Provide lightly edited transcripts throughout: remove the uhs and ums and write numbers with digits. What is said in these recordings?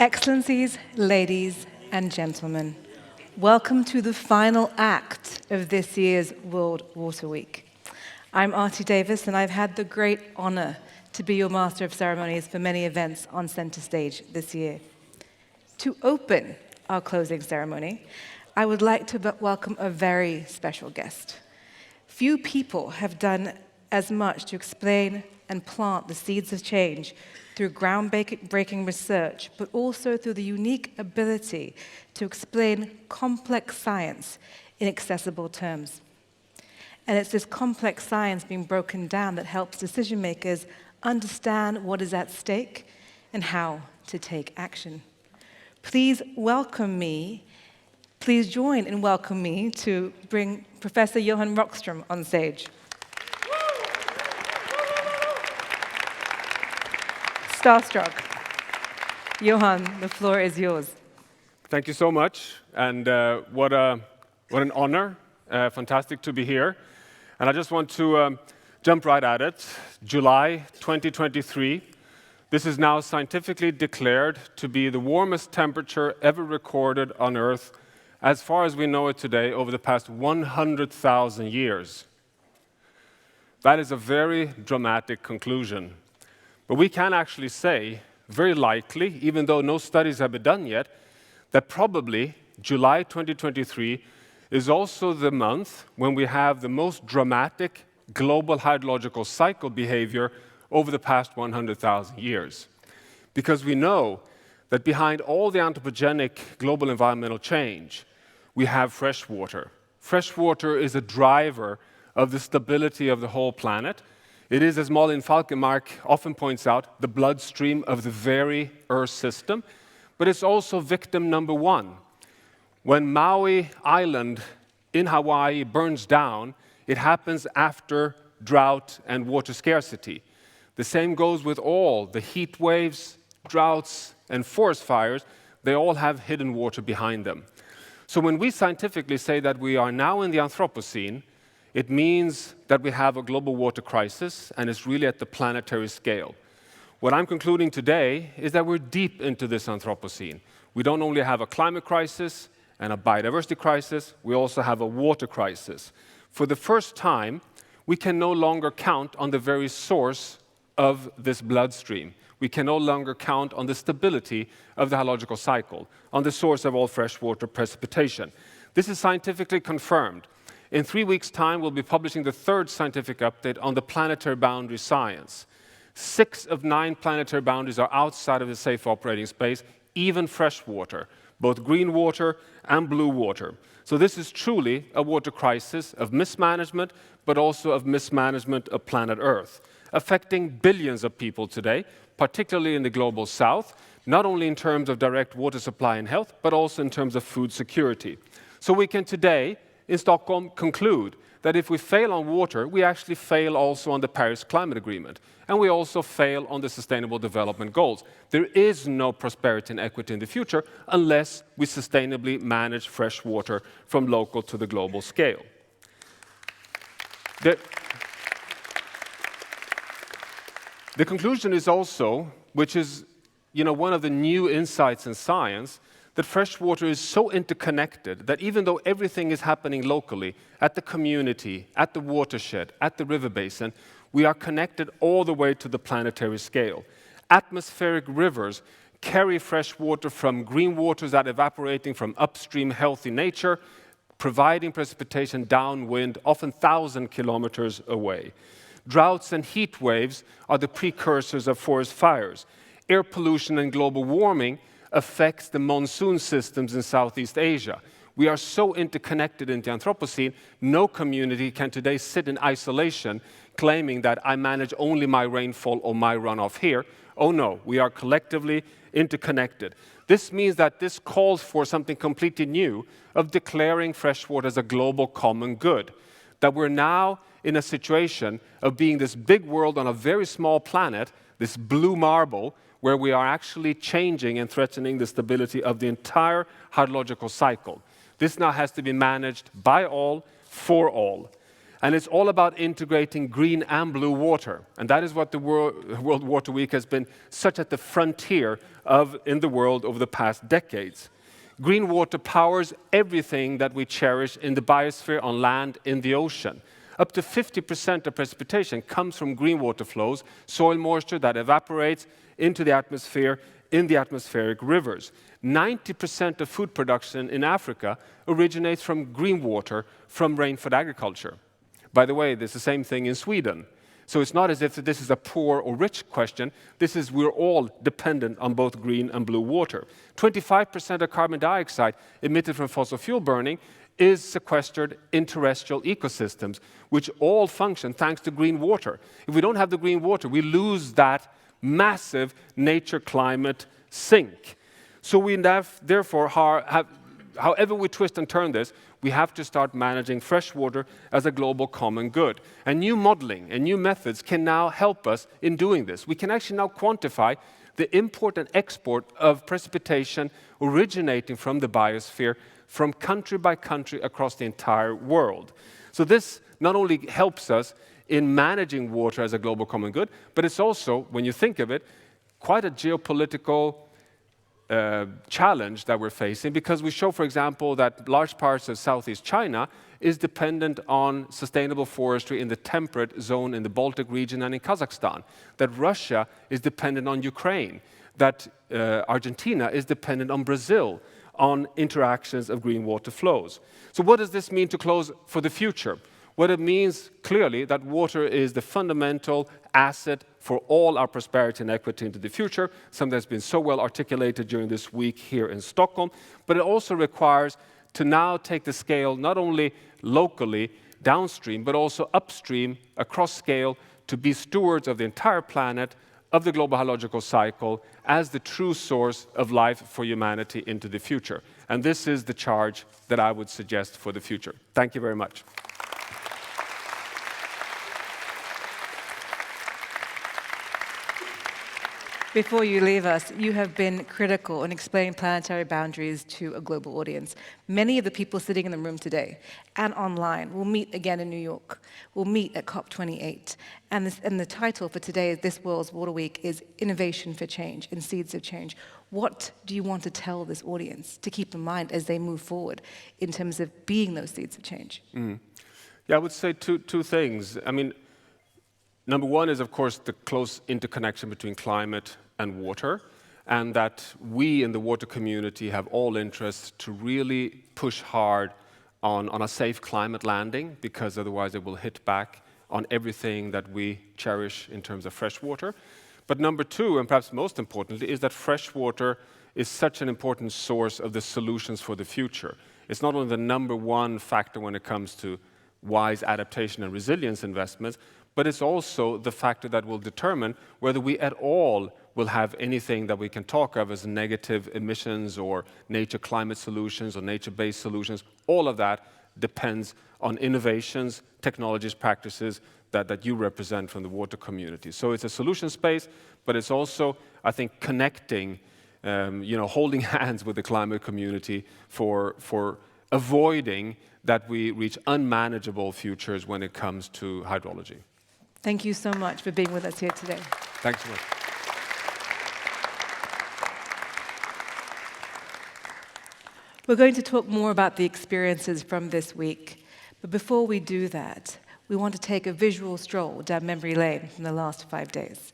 Excellencies, ladies and gentlemen, welcome to the final act of this year's World Water Week. I'm Artie Davis, and I've had the great honor to be your Master of Ceremonies for many events on Center Stage this year. To open our closing ceremony, I would like to welcome a very special guest. Few people have done as much to explain and plant the seeds of change through groundbreaking research, but also through the unique ability to explain complex science in accessible terms. And it's this complex science being broken down that helps decision makers understand what is at stake and how to take action. Please join in welcoming me to bring Professor Johan Rockström on stage. Starstruck. Johan, the floor is yours. Thank you so much, and what an honor. Fantastic to be here. And I just want to jump right at it. July 2023. This is now scientifically declared to be the warmest temperature ever recorded on Earth, as far as we know it today, over the past 100,000 years. That is a very dramatic conclusion. But we can actually say, very likely, even though no studies have been done yet, that probably July 2023 is also the month when we have the most dramatic global hydrological cycle behavior over the past 100,000 years. Because we know that behind all the anthropogenic global environmental change, we have fresh water. Fresh water is a driver of the stability of the whole planet. It is, as Malin Falkenmark often points out, the bloodstream of the very Earth system, but it's also victim number one. When Maui Island in Hawaii burns down, it happens after drought and water scarcity. The same goes with all the heat waves, droughts, and forest fires. They all have hidden water behind them. So when we scientifically say that we are now in the Anthropocene, it means that we have a global water crisis, and it's really at the planetary scale. What I'm concluding today is that we're deep into this Anthropocene. We don't only have a climate crisis and a biodiversity crisis, we also have a water crisis. For the first time, we can no longer count on the very source of this bloodstream. We can no longer count on the stability of the hydrological cycle, on the source of all freshwater precipitation. This is scientifically confirmed. In 3 weeks' time, we'll be publishing the third scientific update on the planetary boundary science. 6 of 9 planetary boundaries are outside of the safe operating space, even fresh water, both green water and blue water. So this is truly a water crisis of mismanagement, but also of mismanagement of planet Earth, affecting billions of people today, particularly in the global south, not only in terms of direct water supply and health, but also in terms of food security. So we can today, in Stockholm, conclude that if we fail on water, we actually fail also on the Paris Climate Agreement, and we also fail on the Sustainable Development Goals. There is no prosperity and equity in the future unless we sustainably manage fresh water from local to the global scale. The conclusion is also, which is one of the new insights in science, that fresh water is so interconnected that even though everything is happening locally, at the community, at the watershed, at the river basin, we are connected all the way to the planetary scale. Atmospheric rivers carry fresh water from green waters that are evaporating from upstream healthy nature, providing precipitation downwind, often 1,000 kilometers away. Droughts and heat waves are the precursors of forest fires. Air pollution and global warming affects the monsoon systems in Southeast Asia. We are so interconnected in the Anthropocene, no community can today sit in isolation claiming that I manage only my rainfall or my runoff here. Oh no, we are collectively interconnected. This means that this calls for something completely new of declaring freshwater as a global common good. That we're now in a situation of being this big world on a very small planet, this blue marble, where we are actually changing and threatening the stability of the entire hydrological cycle. This now has to be managed by all, for all. And it's all about integrating green and blue water. And that is what the World Water Week has been such at the frontier of in the world over the past decades. Green water powers everything that we cherish in the biosphere, on land, in the ocean. Up to 50% of precipitation comes from green water flows, soil moisture that evaporates into the atmosphere in the atmospheric rivers. 90% of food production in Africa originates from green water from rainfed agriculture. By the way, there's the same thing in Sweden. So it's not as if this is a poor or rich question. This is we're all dependent on both green and blue water. 25% of carbon dioxide emitted from fossil fuel burning is sequestered in terrestrial ecosystems, which all function thanks to green water. If we don't have the green water, we lose that massive nature-climate sink. So we therefore have, however we twist and turn this, we have to start managing fresh water as a global common good. And new modeling and new methods can now help us in doing this. We can actually now quantify the import and export of precipitation originating from the biosphere from country by country across the entire world. So this not only helps us in managing water as a global common good, but it's also, when you think of it, quite a geopolitical challenge that we're facing, because we show, for example, that large parts of Southeast China is dependent on sustainable forestry in the temperate zone in the Baltic region and in Kazakhstan, that Russia is dependent on Ukraine, that Argentina is dependent on Brazil, on interactions of green water flows. So what does this mean to close for the future? What it means clearly that water is the fundamental asset for all our prosperity and equity into the future, something that's been so well articulated during this week here in Stockholm. But it also requires to now take the scale not only locally, downstream, but also upstream, across scale, to be stewards of the entire planet, of the global hydrological cycle, as the true source of life for humanity into the future. And this is the charge that I would suggest for the future. Thank you very much. Before you leave us, you have been critical in explaining planetary boundaries to a global audience. Many of the people sitting in the room today and online will meet again in New York. We'll meet at COP28. And the title for today, this World's Water Week, is Innovation for Change and Seeds of Change. What do you want to tell this audience to keep in mind as they move forward in terms of being those seeds of change? Yeah, I would say two things. I mean, number one is, of course, the close interconnection between climate and water, and that we in the water community have all interest to really push hard on a safe climate landing, because otherwise it will hit back on everything that we cherish in terms of fresh water. But number two, and perhaps most importantly, is that fresh water is such an important source of the solutions for the future. It's not only the number one factor when it comes to wise adaptation and resilience investments, but it's also the factor that will determine whether we at all will have anything that we can talk of as negative emissions or nature climate solutions or nature-based solutions. All of that depends on innovations, technologies, practices that you represent from the water community. So it's a solution space, but it's also, I think, connecting, holding hands with the climate community for avoiding that we reach unmanageable futures when it comes to hydrology. Thank you so much for being with us here today. Thanks so much. We're going to talk more about the experiences from this week. But before we do that, we want to take a visual stroll down memory lane from the last 5 days.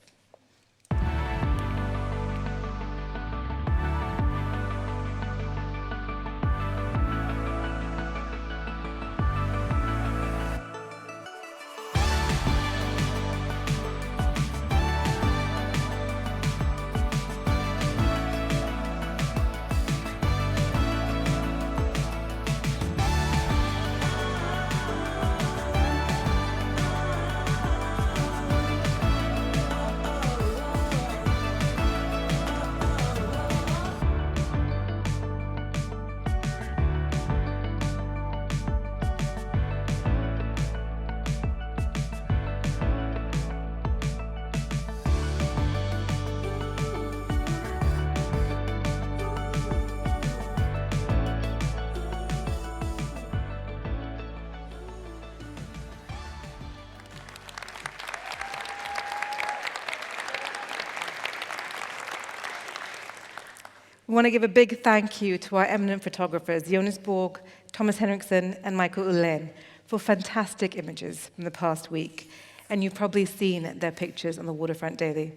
We want to give a big thank you to our eminent photographers, Jonas Borg, Thomas Henriksen, and Michael Ullén, for fantastic images from the past week. And you've probably seen their pictures on the Waterfront Daily.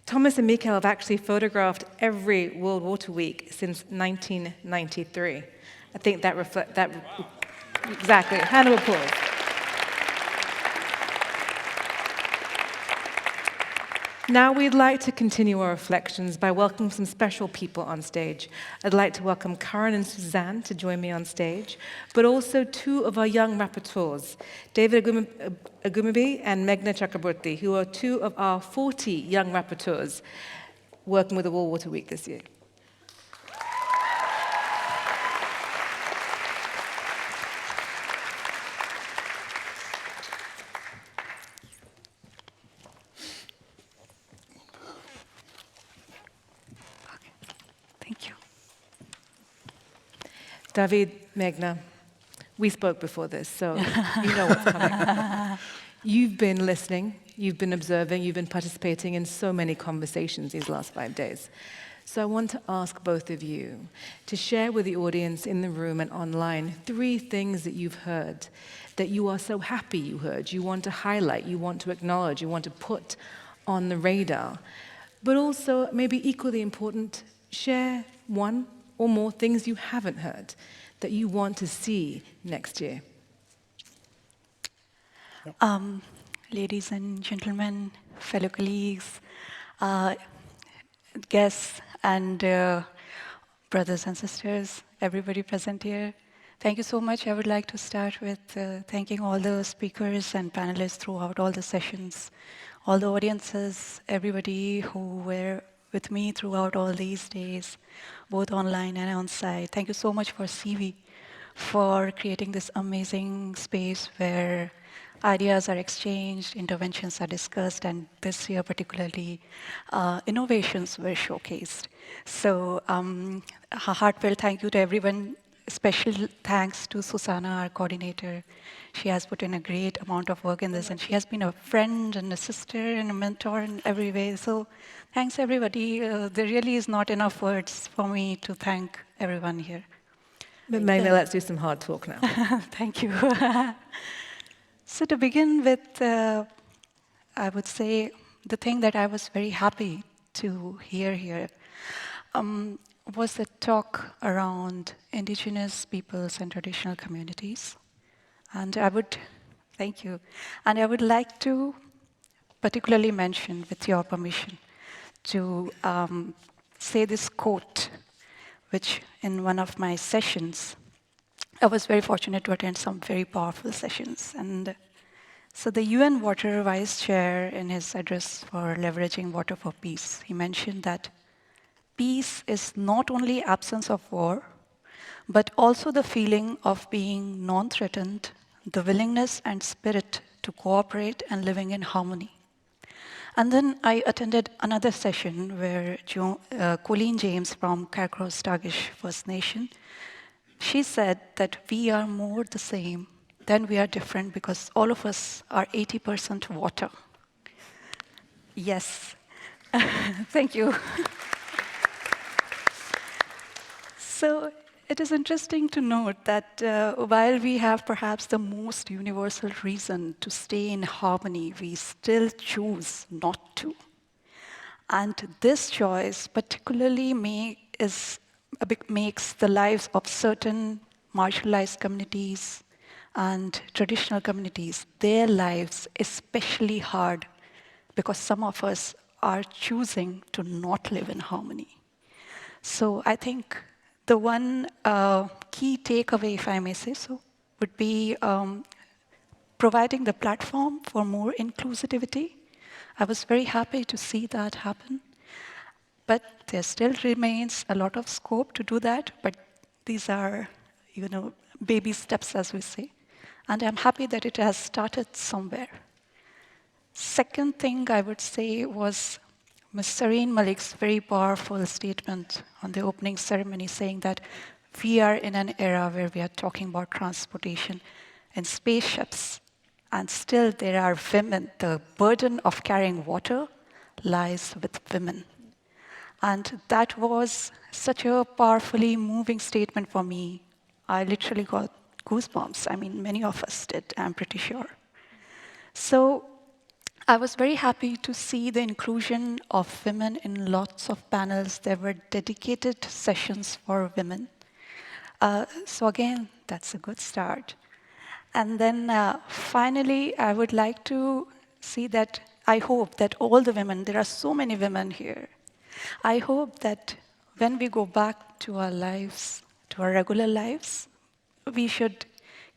Thomas and Mikael have actually photographed every World Water Week since 1993. I think that exactly, hand of applause. Now we'd like to continue our reflections by welcoming some special people on stage. I'd like to welcome Karen and Suzanne to join me on stage, but also two of our young rapporteurs, David Agoungbome and Meghna Chakraborty, who are two of our 40 young rapporteurs working with the World Water Week this year. David, Meghna, we spoke before this, so you know what's coming. You've been listening, you've been observing, you've been participating in so many conversations these last 5 days. So I want to ask both of you to share with the audience in the room and online 3 things that you've heard, that you are so happy you heard, you want to highlight, you want to acknowledge, you want to put on the radar. But also, maybe equally important, share 1 or more things you haven't heard that you want to see next year. Ladies and gentlemen, fellow colleagues, guests, and brothers and sisters, everybody present here, thank you so much. I would like to start with thanking all the speakers and panelists throughout all the sessions, all the audiences, everybody who were with me throughout all these days, both online and on-site. Thank you so much for CV, for creating this amazing space where ideas are exchanged, interventions are discussed, and this year particularly, innovations were showcased. So a heartfelt thank you to everyone. Special thanks to Susanna, our coordinator. She has put in a great amount of work in this, and she has been a friend and a sister and a mentor in every way. So thanks, everybody. There really is not enough words for me to thank everyone here. But maybe let's do some hard talk now. Thank you. So to begin with, I would say the thing that I was very happy to hear here was the talk around indigenous peoples and traditional communities. And I would, thank you. And I would like to particularly mention, with your permission, to say this quote, which in one of my sessions, I was very fortunate to attend some very powerful sessions. And so the UN Water Vice Chair, in his address for leveraging water for peace, he mentioned that peace is not only absence of war, but also the feeling of being non-threatened, the willingness and spirit to cooperate and living in harmony. And then I attended another session where Colleen James from Carcross-Tagish First Nation, she said that we are more the same than we are different because all of us are 80% water. Yes, thank you. So it is interesting to note that while we have perhaps the most universal reason to stay in harmony, we still choose not to. And this choice particularly makes the lives of certain marginalized communities and traditional communities, their lives especially hard because some of us are choosing to not live in harmony. So I think the one key takeaway, if I may say so, would be providing the platform for more inclusivity. I was very happy to see that happen. But there still remains a lot of scope to do that. But these are, baby steps, as we say. And I'm happy that it has started somewhere. Second thing I would say was Ms. Sareen Malik's very powerful statement on the opening ceremony saying that we are in an era where we are talking about transportation and spaceships, and still there are women. The burden of carrying water lies with women. And that was such a powerfully moving statement for me. I literally got goosebumps. I mean, many of us did, I'm pretty sure. So I was very happy to see the inclusion of women in lots of panels. There were dedicated sessions for women. So again, that's a good start. And then finally, I would like to see that I hope that all the women, there are so many women here, I hope that when we go back to our lives, to our regular lives, we should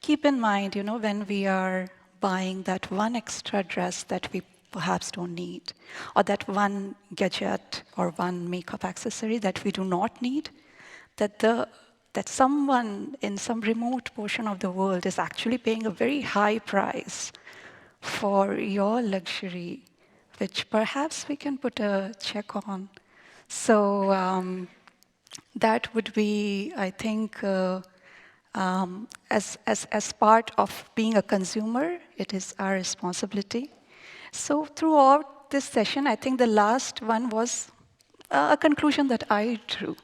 keep in mind, when we are buying that one extra dress that we perhaps don't need, or that one gadget or one makeup accessory that we do not need, that someone in some remote portion of the world is actually paying a very high price for your luxury, which perhaps we can put a check on. So that would be, I think, as part of being a consumer, it is our responsibility. So throughout this session, I think the last one was a conclusion that I drew.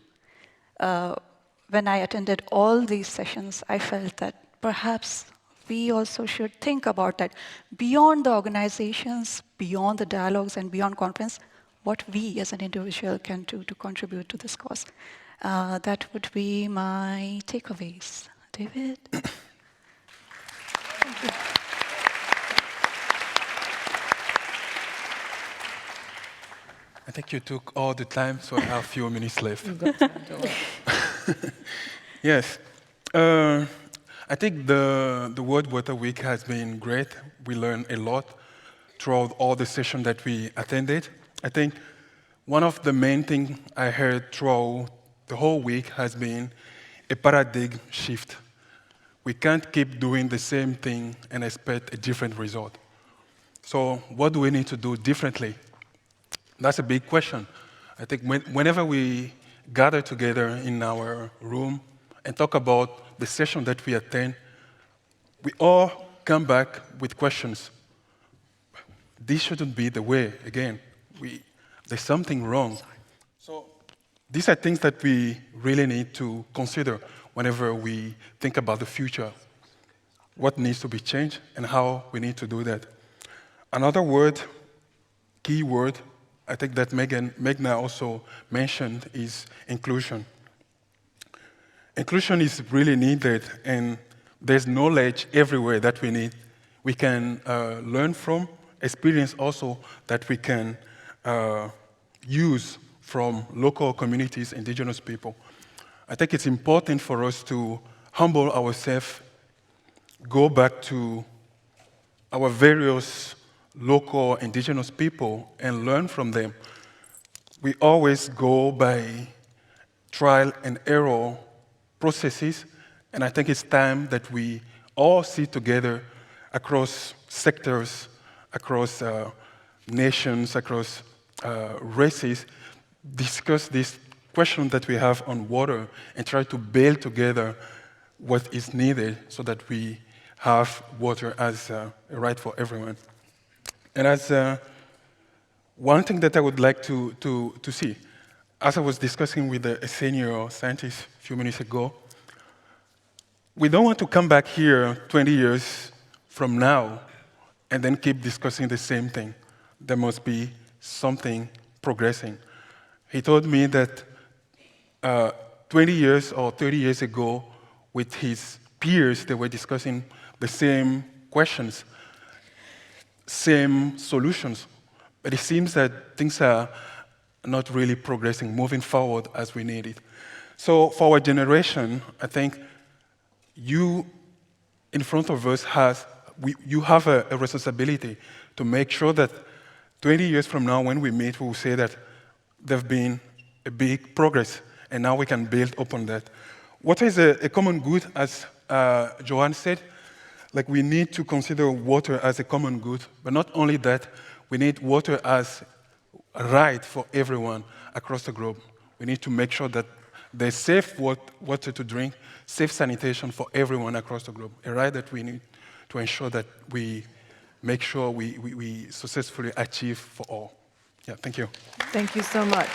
When I attended all these sessions, I felt that perhaps we also should think about that beyond the organizations, beyond the dialogues, and beyond conference, what we as an individual can do to contribute to this cause. That would be my takeaways. David? Thank you. I think you took all the time, so I have a few minutes left. Yes. I think the World Water Week has been great. We learned a lot throughout all the sessions that we attended. I think one of the main things I heard throughout the whole week has been a paradigm shift. We can't keep doing the same thing and expect a different result. So what do we need to do differently? That's a big question. I think whenever we gather together in our room and talk about the session that we attend, we all come back with questions. This shouldn't be the way, again. There's something wrong. So these are things that we really need to consider whenever we think about the future. What needs to be changed and how we need to do that. Another word, key word, I think that Meghna also mentioned is inclusion. Inclusion is really needed, and there's knowledge everywhere that we need. We can learn from, experience also that we can use from local communities, indigenous people. I think it's important for us to humble ourselves, go back to our various local indigenous people and learn from them. We always go by trial and error processes, and I think it's time that we all sit together across sectors, across nations, across races, discuss this question that we have on water and try to build together what is needed so that we have water as a right for everyone. And as one thing that I would like to see, as I was discussing with a senior scientist a few minutes ago, we don't want to come back here 20 years from now and then keep discussing the same thing. There must be something progressing. He told me that 20 years or 30 years ago, with his peers, they were discussing the same questions, same solutions. But it seems that things are not really progressing, moving forward as we need it. So for our generation, I think you in front of us you have a responsibility to make sure that 20 years from now when we meet, we will say that there have been a big progress, and now we can build upon that. What is a common good, as Joanne said? Like, we need to consider water as a common good, but not only that, we need water as a right for everyone across the globe. We need to make sure that there's safe water to drink, safe sanitation for everyone across the globe, a right that we need to ensure that we make sure we successfully achieve for all. Yeah, thank you. Thank you so much.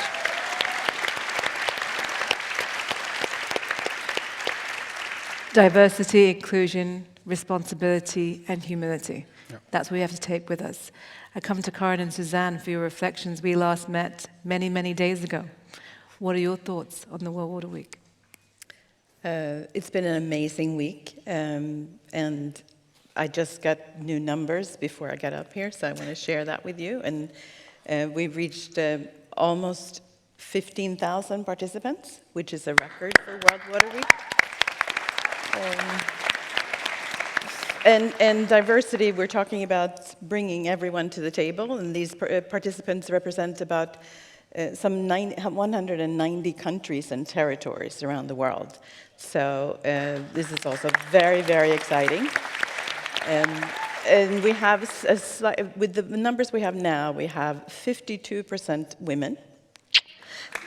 Diversity, inclusion, responsibility, and humility. Yeah. That's what we have to take with us. I come to Karin and Suzanne for your reflections. We last met many, many days ago. What are your thoughts on the World Water Week? It's been an amazing week, and I just got new numbers before I got up here, so I want to share that with you. And we've reached almost 15,000 participants, which is a record for World Water Week. And diversity, we're talking about bringing everyone to the table, and these participants represent about some 190 countries and territories around the world. So this is also very, very exciting. And we have, with the numbers we have now, we have 52% women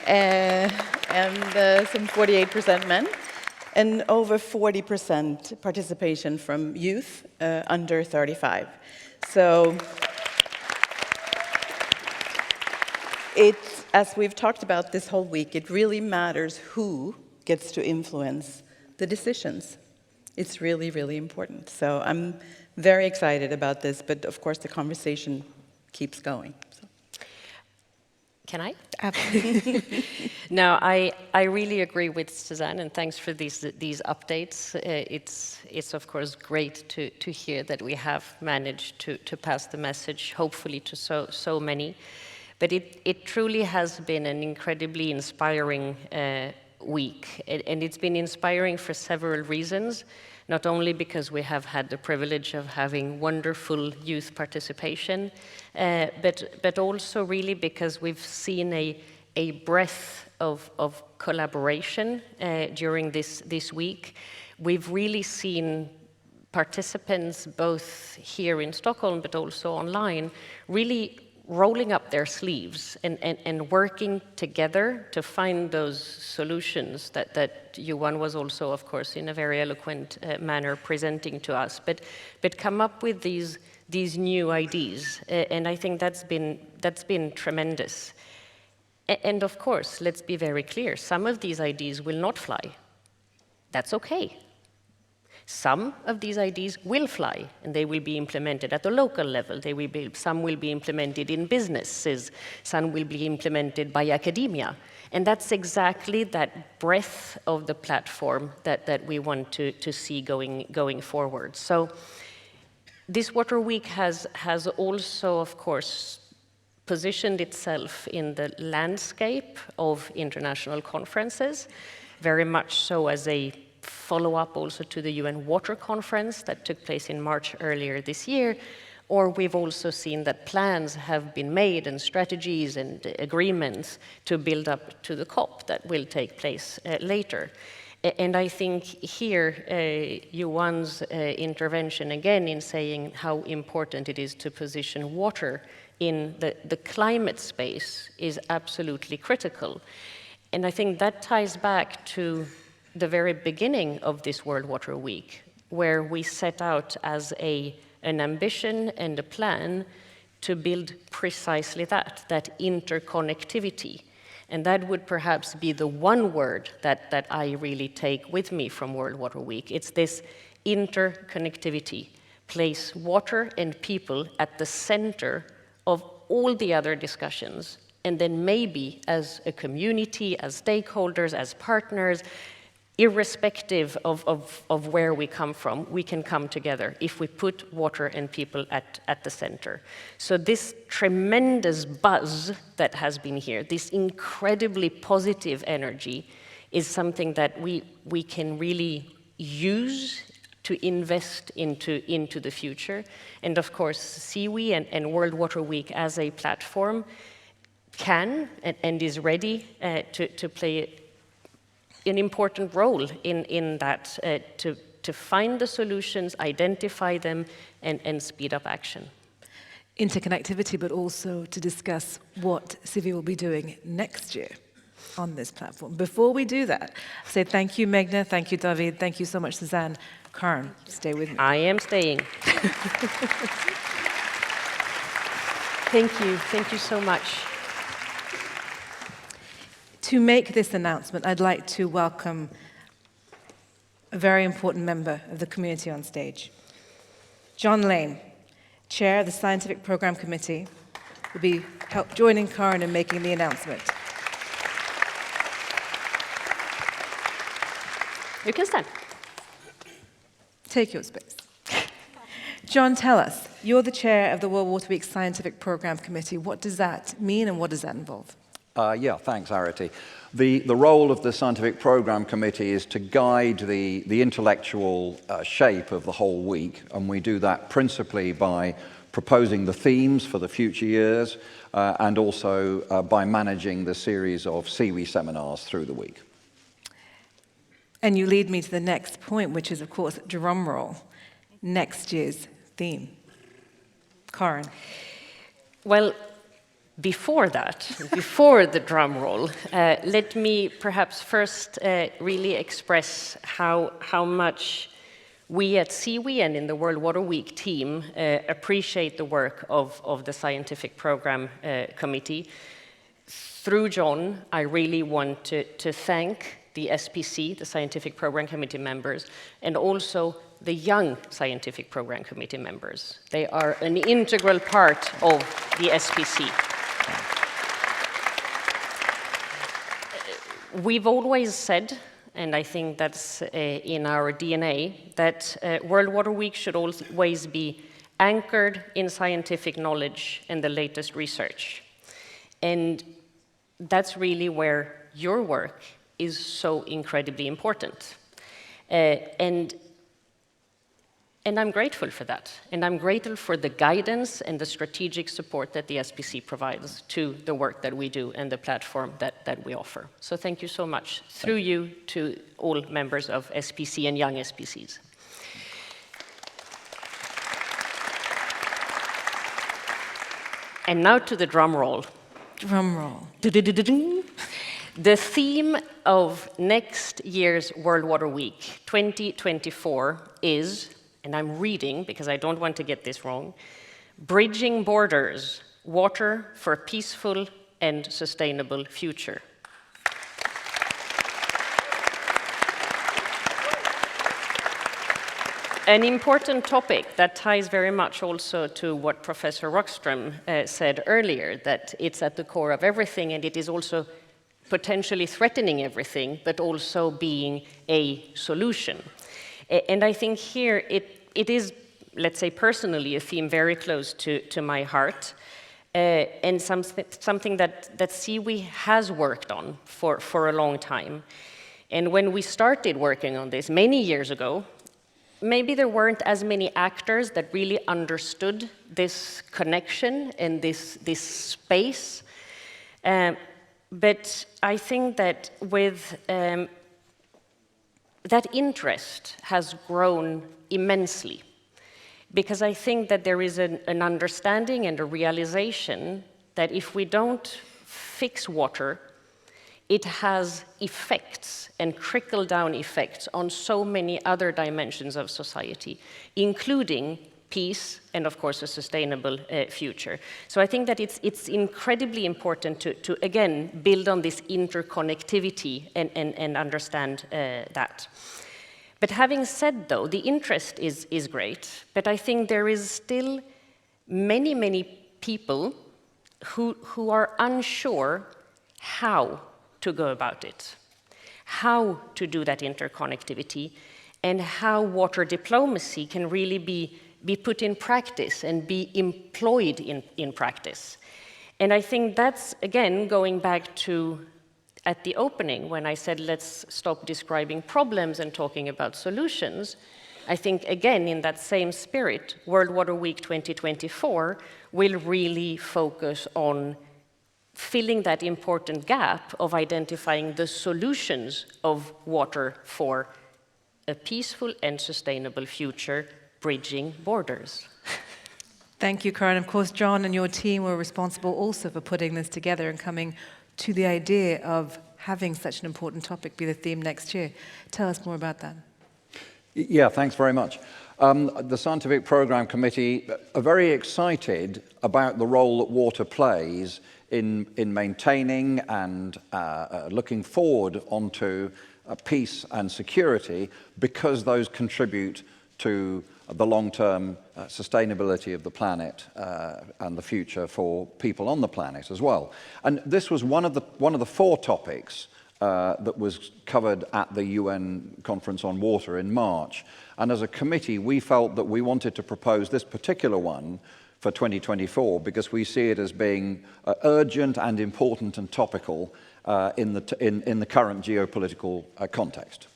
and some 48% men, and over 40% participation from youth under 35. So it's, as we've talked about this whole week, it really matters who gets to influence the decisions. It's really, really important. So I'm very excited about this, but of course the conversation keeps going. So. Can I? Absolutely. No, I really agree with Suzanne, and thanks for these updates. It's of course great to hear that we have managed to pass the message, hopefully to so many. But it truly has been an incredibly inspiring week, and it's been inspiring for several reasons. Not only because we have had the privilege of having wonderful youth participation, but also really because we've seen a breadth of collaboration during this week. We've really seen participants, both here in Stockholm but also online, really rolling up their sleeves and working together to find those solutions that Johan was also, of course, in a very eloquent manner presenting to us, but come up with these new ideas, and I think that's been tremendous. And of course, let's be very clear, some of these ideas will not fly. That's okay. Some of these ideas will fly, and they will be implemented at the local level. Some will be implemented in businesses. Some will be implemented by academia. And that's exactly that breadth of the platform that we want to see going forward. So this Water Week has also, of course, positioned itself in the landscape of international conferences, very much so as a follow-up also to the UN Water Conference that took place in March earlier this year, or we've also seen that plans have been made and strategies and agreements to build up to the COP that will take place later. And I think here, Johan's intervention again in saying how important it is to position water in the climate space is absolutely critical. And I think that ties back to the very beginning of this World Water Week, where we set out as an ambition and a plan to build precisely that interconnectivity. And that would perhaps be the one word that I really take with me from World Water Week. It's this interconnectivity. Place water and people at the center of all the other discussions. And then maybe as a community, as stakeholders, as partners, irrespective of where we come from, we can come together if we put water and people at the center. So this tremendous buzz that has been here, this incredibly positive energy, is something that we can really use to invest into the future. And of course, SIWI and World Water Week as a platform can and is ready to play an important role in that, to find the solutions, identify them, and speed up action. Interconnectivity, but also to discuss what SIWI will be doing next year on this platform. Before we do that, I say thank you, Meghna, thank you, David, thank you so much, Suzanne. Karin, stay with me. I am staying. Thank you so much. To make this announcement, I'd like to welcome a very important member of the community on stage. John Lane, Chair of the Scientific Programme Committee, will be joining Karen in making the announcement. You can stand. Take your space. John, tell us, you're the chair of the World Water Week Scientific Programme Committee. What does that mean and what does that involve? Yeah, thanks, Arati. The role of the Scientific Programme Committee is to guide the intellectual shape of the whole week, and we do that principally by proposing the themes for the future years and also by managing the series of SIWI seminars through the week. And you lead me to the next point, which is, of course, drum roll, next year's theme. Karen. Well, before that, before the drum roll, let me perhaps first really express how much we at SIWI and in the World Water Week team appreciate the work of the Scientific Programme Committee. Through John, I really want to thank the SPC, the Scientific Programme Committee members, and also the young Scientific Programme Committee members. They are an integral part of the SPC. We've always said, and I think that's in our DNA, that World Water Week should always be anchored in scientific knowledge and the latest research. And that's really where your work is so incredibly important. And I'm grateful for that. And I'm grateful for the guidance and the strategic support that the SPC provides to the work that we do and the platform that we offer. So thank you so much, through you, to all members of SPC and young SPCs. And now to the drum roll. Drum roll. The theme of next year's World Water Week 2024 is, and I'm reading because I don't want to get this wrong, Bridging Borders, Water for a Peaceful and Sustainable Future. An important topic that ties very much also to what Professor Rockström said earlier, that it's at the core of everything and it is also potentially threatening everything, but also being a solution. And I think here it is, let's say personally, a theme very close to my heart, and something that SIWI has worked on for a long time. And when we started working on this many years ago, maybe there weren't as many actors that really understood this connection and this space. But I think that with that interest has grown immensely, because I think that there is an understanding and a realization that if we don't fix water, it has effects and trickle-down effects on so many other dimensions of society, including peace and, of course, a sustainable future. So I think that it's incredibly important to again, build on this interconnectivity and understand that. But having said, though, the interest is great, but I think there is still many people who are unsure how to go about it, how to do that interconnectivity, and how water diplomacy can really be put in practice and be employed in practice. And I think that's, again, going back to at the opening when I said let's stop describing problems and talking about solutions. I think, again, in that same spirit, World Water Week 2024 will really focus on filling that important gap of identifying the solutions of water for a peaceful and sustainable future, bridging borders. Thank you, Karen. Of course, John and your team were responsible also for putting this together and coming to the idea of having such an important topic be the theme next year. Tell us more about that. Yeah, thanks very much. The Scientific Programme Committee are very excited about the role that water plays in maintaining and looking forward onto peace and security, because those contribute to the long-term sustainability of the planet and the future for people on the planet as well. And this was one of the 4 topics that was covered at the UN Conference on Water in March. And as a committee, we felt that we wanted to propose this particular one for 2024 because we see it as being urgent and important and topical in the current geopolitical context.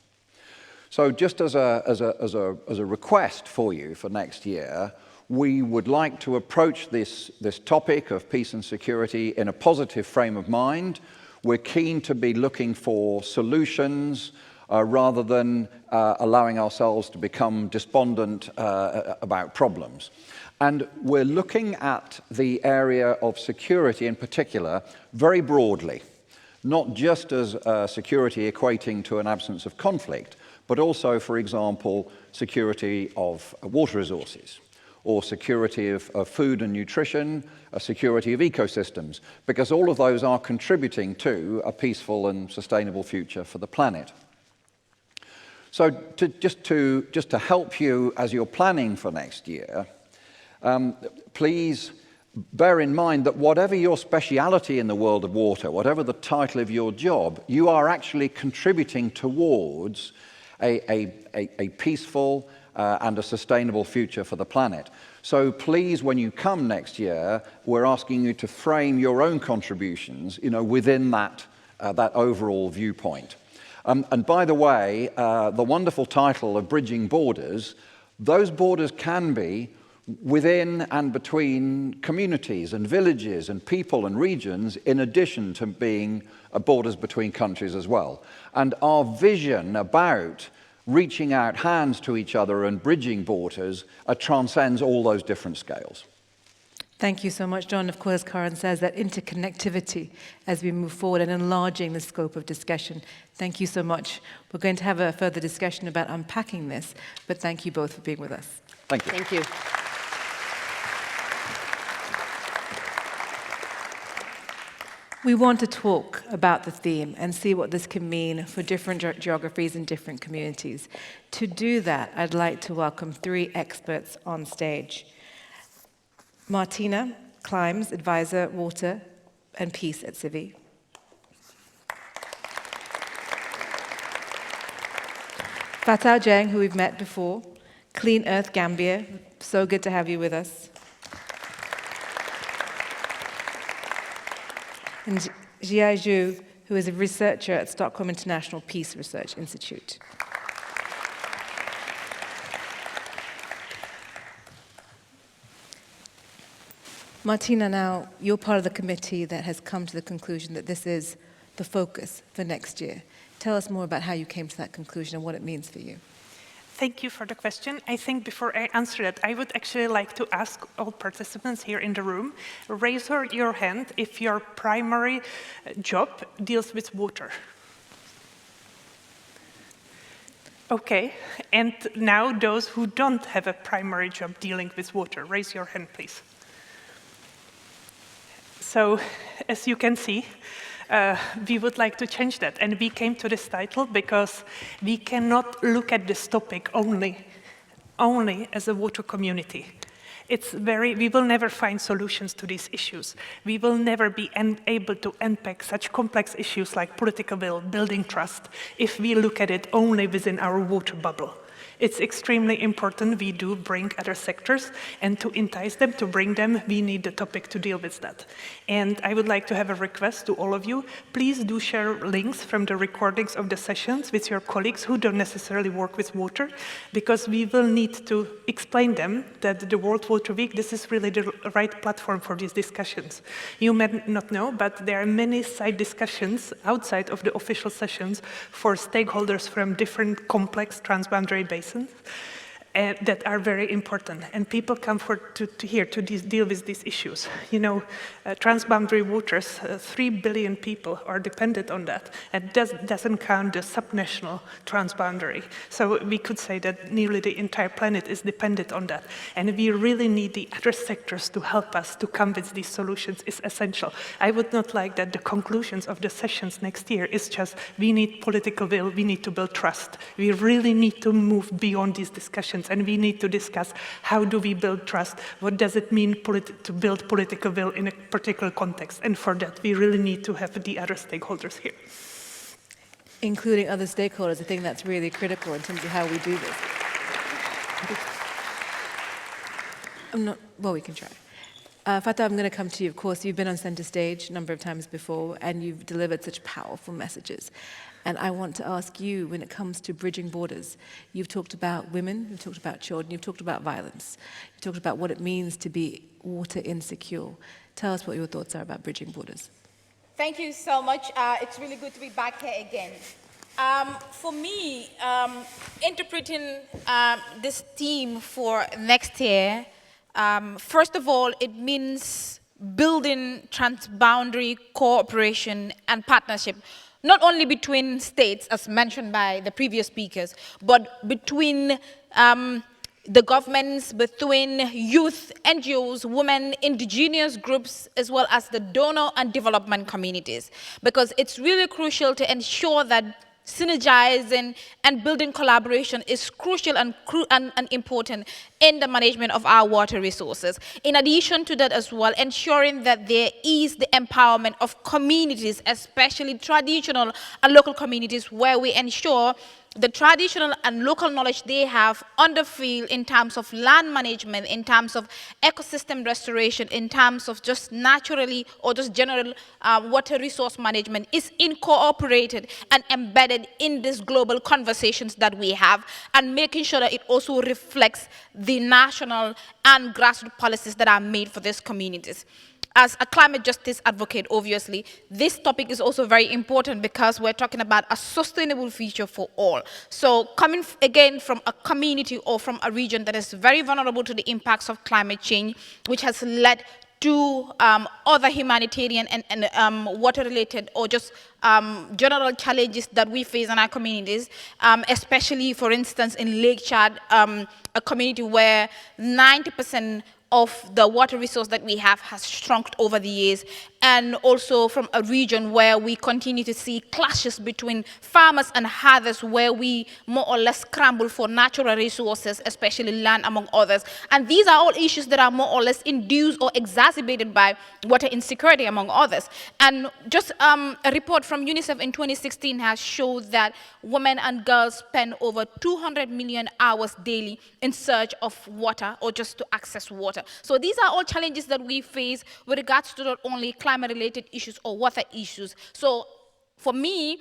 So just as a request for you for next year, we would like to approach this topic of peace and security in a positive frame of mind. We're keen to be looking for solutions rather than allowing ourselves to become despondent about problems. And we're looking at the area of security in particular very broadly, not just as security equating to an absence of conflict, but also, for example, security of water resources, or security of food and nutrition, security of ecosystems, because all of those are contributing to a peaceful and sustainable future for the planet. So just to help you as you're planning for next year, please bear in mind that whatever your speciality in the world of water, whatever the title of your job, you are actually contributing towards a peaceful and a sustainable future for the planet. So please, when you come next year, we're asking you to frame your own contributions, within that overall viewpoint. And by the way, the wonderful title of Bridging Borders, those borders can be within and between communities and villages and people and regions, in addition to being borders between countries as well. And our vision about reaching out hands to each other and bridging borders transcends all those different scales. Thank you so much, John. Of course, Karen says that interconnectivity as we move forward and enlarging the scope of discussion. Thank you so much. We're going to have a further discussion about unpacking this, but thank you both for being with us. Thank you. Thank you. We want to talk about the theme and see what this can mean for different geographies and different communities. To do that, I'd like to welcome 3 experts on stage. Martina Climes, Advisor, Water and Peace at SIPRI. Fatou Jeng, who we've met before, Clean Earth Gambia. So good to have you with us. And Jiayi Zhou, who is a researcher at Stockholm International Peace Research Institute. Martina, now you're part of the committee that has come to the conclusion that this is the focus for next year. Tell us more about how you came to that conclusion and what it means for you. Thank you for the question. I think before I answer it, I would actually like to ask all participants here in the room, raise your hand if your primary job deals with water. Okay, and now those who don't have a primary job dealing with water, raise your hand, please. So, as you can see, we would like to change that. And we came to this title because we cannot look at this topic only as a water community. We will never find solutions to these issues. We will never be able to unpack such complex issues like political will, building trust, if we look at it only within our water bubble. It's extremely important we do bring other sectors, and to entice them, to bring them, we need the topic to deal with that. And I would like to have a request to all of you. Please do share links from the recordings of the sessions with your colleagues who don't necessarily work with water, because we will need to explain them that the World Water Week, this is really the right platform for these discussions. You may not know, but there are many side discussions outside of the official sessions for stakeholders from different complex transboundary basins. that are very important, and people come here to deal with these issues. You know, transboundary waters, 3 billion people are dependent on that, and doesn't count the subnational transboundary. So we could say that nearly the entire planet is dependent on that, and we really need the other sectors to help us to come with these solutions is essential. I would not like that the conclusions of the sessions next year is just, we need political will, we need to build trust. We really need to move beyond these discussions, and we need to discuss how do we build trust, what does it mean to build political will in a particular context, and for that we really need to have the other stakeholders here. Including other stakeholders, I think that's really critical in terms of how we do this. Well, we can try. Fatou, I'm going to come to you. Of course, you've been on center stage a number of times before, and you've delivered such powerful messages. And I want to ask you, when it comes to bridging borders, you've talked about women, you've talked about children, you've talked about violence, you've talked about what it means to be water insecure. Tell us what your thoughts are about bridging borders. Thank you so much. It's really good to be back here again. For me, interpreting this theme for next year, first of all, it means building transboundary cooperation and partnership, not only between states, as mentioned by the previous speakers, but between the governments, between youth, NGOs, women, indigenous groups, as well as the donor and development communities. Because it's really crucial to ensure that synergizing and building collaboration is crucial and important in the management of our water resources. In addition to that as well, ensuring that there is the empowerment of communities, especially traditional and local communities, where we ensure the traditional and local knowledge they have on the field in terms of land management, in terms of ecosystem restoration, in terms of just naturally or just general water resource management is incorporated and embedded in these global conversations that we have, and making sure that it also reflects the national and grassroots policies that are made for these communities. As a climate justice advocate, obviously, this topic is also very important because we're talking about a sustainable future for all. So coming again from a community or from a region that is very vulnerable to the impacts of climate change, which has led to other humanitarian and water-related or just general challenges that we face in our communities, especially, for instance, in Lake Chad, a community where 90% of the water resource that we have has shrunk over the years, and also from a region where we continue to see clashes between farmers and others, where we more or less scramble for natural resources, especially land, among others. And these are all issues that are more or less induced or exacerbated by water insecurity, among others. And just a report from UNICEF in 2016 has showed that women and girls spend over 200 million hours daily in search of water or just to access water. So these are all challenges that we face with regards to not only climate-related issues or water issues. So for me,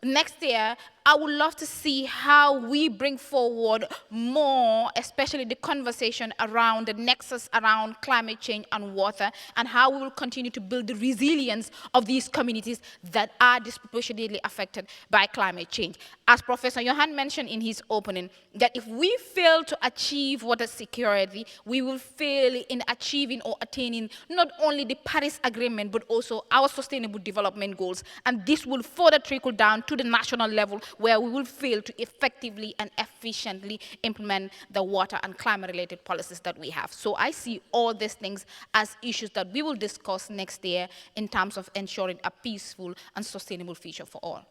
next year, I would love to see how we bring forward more, especially the conversation around the nexus around climate change and water, and how we will continue to build the resilience of these communities that are disproportionately affected by climate change. As Professor Johan mentioned in his opening, that if we fail to achieve water security, we will fail in achieving or attaining not only the Paris Agreement, but also our sustainable development goals. And this will further trickle down to the national level, where we will fail to effectively and efficiently implement the water and climate-related policies that we have. So I see all these things as issues that we will discuss next year in terms of ensuring a peaceful and sustainable future for all.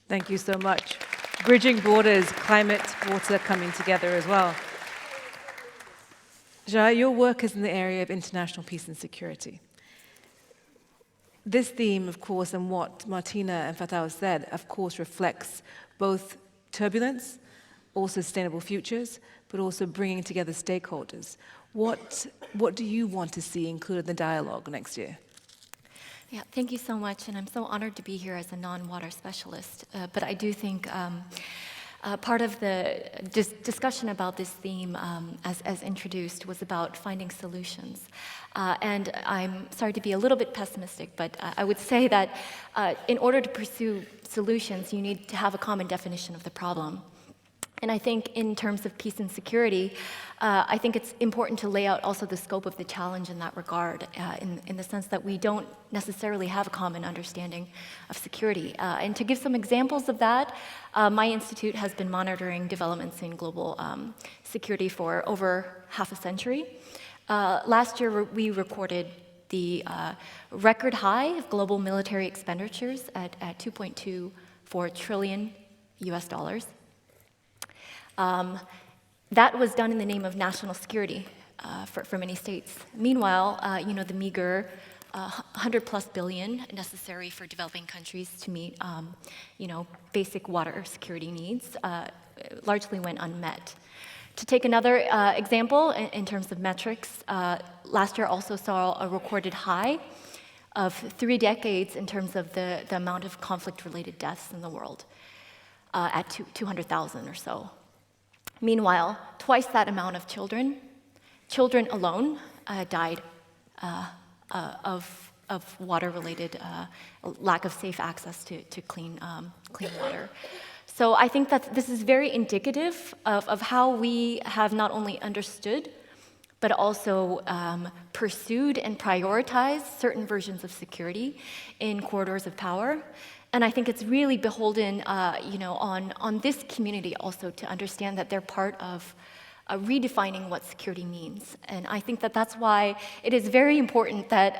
Thank you so much. Bridging borders, climate, water coming together as well. Jiayi, your work is in the area of international peace and security. This theme, of course, and what Martina and Fatou said, of course, reflects both turbulence, also sustainable futures, but also bringing together stakeholders. What do you want to see included in the dialogue next year? Yeah, thank you so much, and I'm so honored to be here as a non-water specialist. But I do think part of the discussion about this theme, as introduced, was about finding solutions. And I'm sorry to be a little bit pessimistic, but I would say that in order to pursue solutions, you need to have a common definition of the problem. And I think in terms of peace and security, I think it's important to lay out also the scope of the challenge in that regard, in the sense that we don't necessarily have a common understanding of security. And to give some examples of that, my institute has been monitoring developments in global security for over half a century. Last year, we recorded the record high of global military expenditures at 2.24 trillion US dollars. That was done in the name of national security for many states. Meanwhile, the meager 100+ billion necessary for developing countries to meet, basic water security needs largely went unmet. To take another example in terms of metrics, last year also saw a recorded high of 3 decades in terms of the amount of conflict-related deaths in the world, at 200,000 or so. Meanwhile, twice that amount of children alone died of water-related lack of safe access to clean water. So I think that this is very indicative of how we have not only understood, but also pursued and prioritized certain versions of security in corridors of power. And I think it's really beholden, on this community also to understand that they're part of redefining what security means. And I think that that's why it is very important that